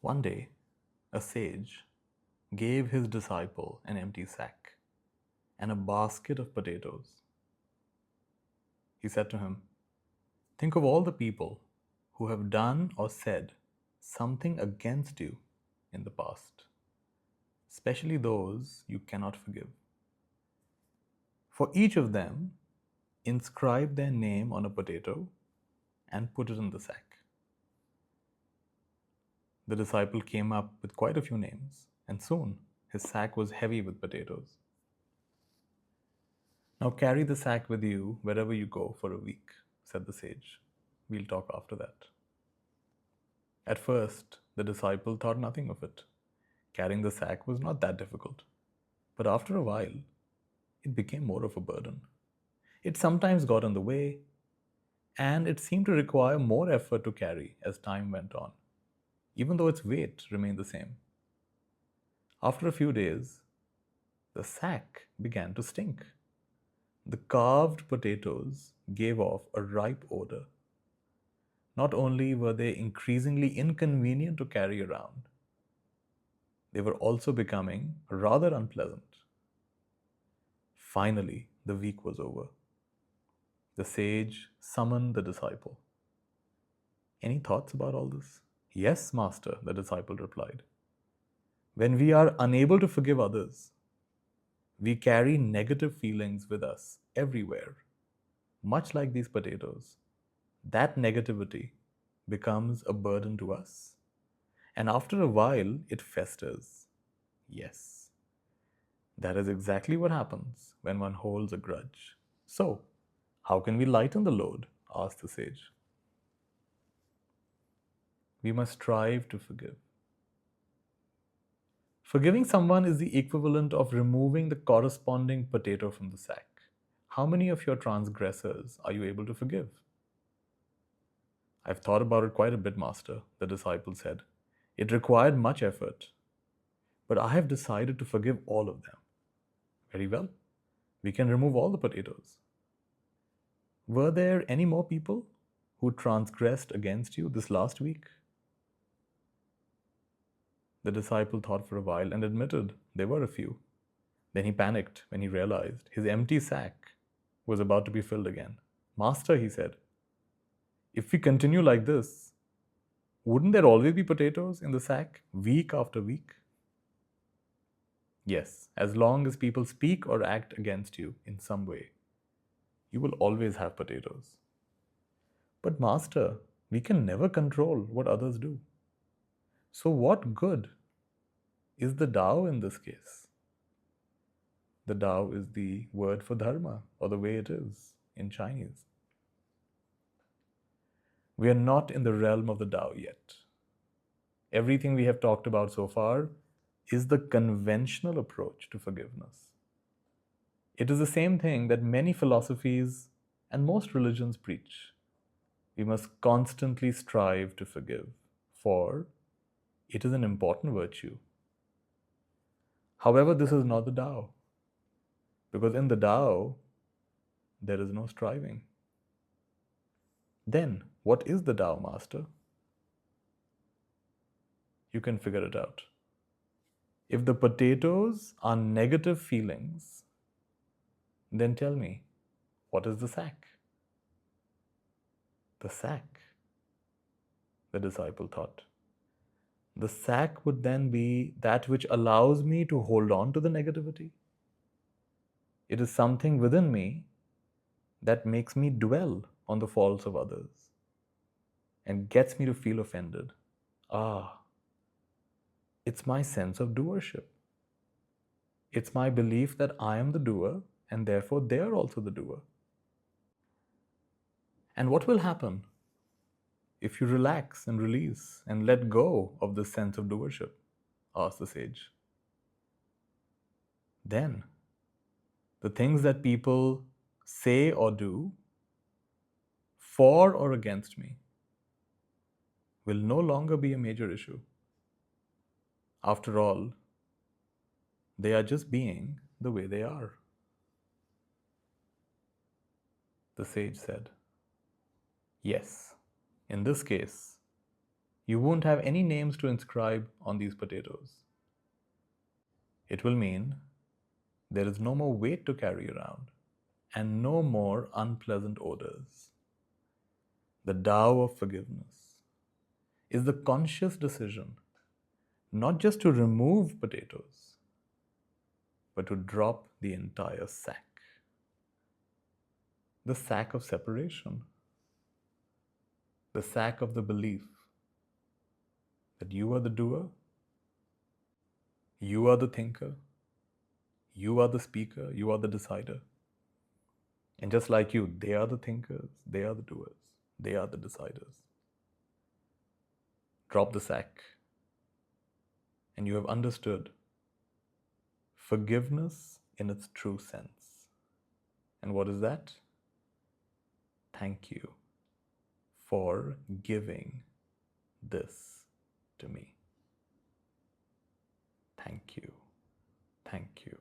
One day, a sage gave his disciple an empty sack and a basket of potatoes. He said to him, "Think of all the people who have done or said something against you in the past, especially those you cannot forgive. For each of them, inscribe their name on a potato and put it in the sack." The disciple came up with quite a few names, and soon his sack was heavy with potatoes. "Now carry the sack with you wherever you go for a week," said the sage. "We'll talk after that." At first, the disciple thought nothing of it. Carrying the sack was not that difficult. But after a while, it became more of a burden. It sometimes got in the way, and it seemed to require more effort to carry as time went on, even though its weight remained the same. After a few days, the sack began to stink. The carved potatoes gave off a ripe odor. Not only were they increasingly inconvenient to carry around, they were also becoming rather unpleasant. Finally, the week was over. The sage summoned the disciple. "Any thoughts about all this?" "Yes, master," the disciple replied. "When we are unable to forgive others, we carry negative feelings with us everywhere, much like these potatoes. That negativity becomes a burden to us, and after a while, it festers." Yes, that is exactly what happens when one holds a grudge. "So, how can we lighten the load?" asked the sage. "We must strive to forgive. Forgiving someone is the equivalent of removing the corresponding potato from the sack. How many of your transgressors are you able to forgive?" "I've thought about it quite a bit, master," the disciple said. "It required much effort, but I have decided to forgive all of them." "Very well. We can remove all the potatoes." "Were there any more people who transgressed against you this last week?" The disciple thought for a while and admitted there were a few. Then he panicked when he realized his empty sack was about to be filled again. "Master," he said, "if we continue like this, wouldn't there always be potatoes in the sack week after week?" "Yes, as long as people speak or act against you in some way, you will always have potatoes." "But master, we can never control what others do. So what good is the Tao in this case?" The Tao is the word for dharma, or the way it is in Chinese. We are not in the realm of the Tao yet. Everything we have talked about so far is the conventional approach to forgiveness. It is the same thing that many philosophies and most religions preach. We must constantly strive to forgive, for it is an important virtue. However, this is not the Tao, because in the Tao, there is no striving. Then, what is the Tao, master? You can figure it out. If the potatoes are negative feelings, then tell me, what is the sack? The sack, the disciple thought. The sack would then be that which allows me to hold on to the negativity. It is something within me that makes me dwell on the faults of others and gets me to feel offended. It's my sense of doership. It's my belief that I am the doer and therefore they are also the doer. And what will happen if you relax and release and let go of this sense of doership? Asked the sage. Then, the things that people say or do, for or against me, will no longer be a major issue. After all, they are just being the way they are. The sage said, "Yes, in this case, You won't have any names to inscribe on these potatoes. It will mean there is no more weight to carry around and no more unpleasant odors. The Tao of forgiveness is the conscious decision not just to remove potatoes, but to drop the entire sack. The sack of separation, the sack of the belief that you are the doer, you are the thinker, you are the speaker, you are the decider. And just like you, they are the thinkers, they are the doers, they are the deciders. Drop the sack, and you have understood forgiveness in its true sense. And what is that? Thank you for giving this to me. Thank you. Thank you.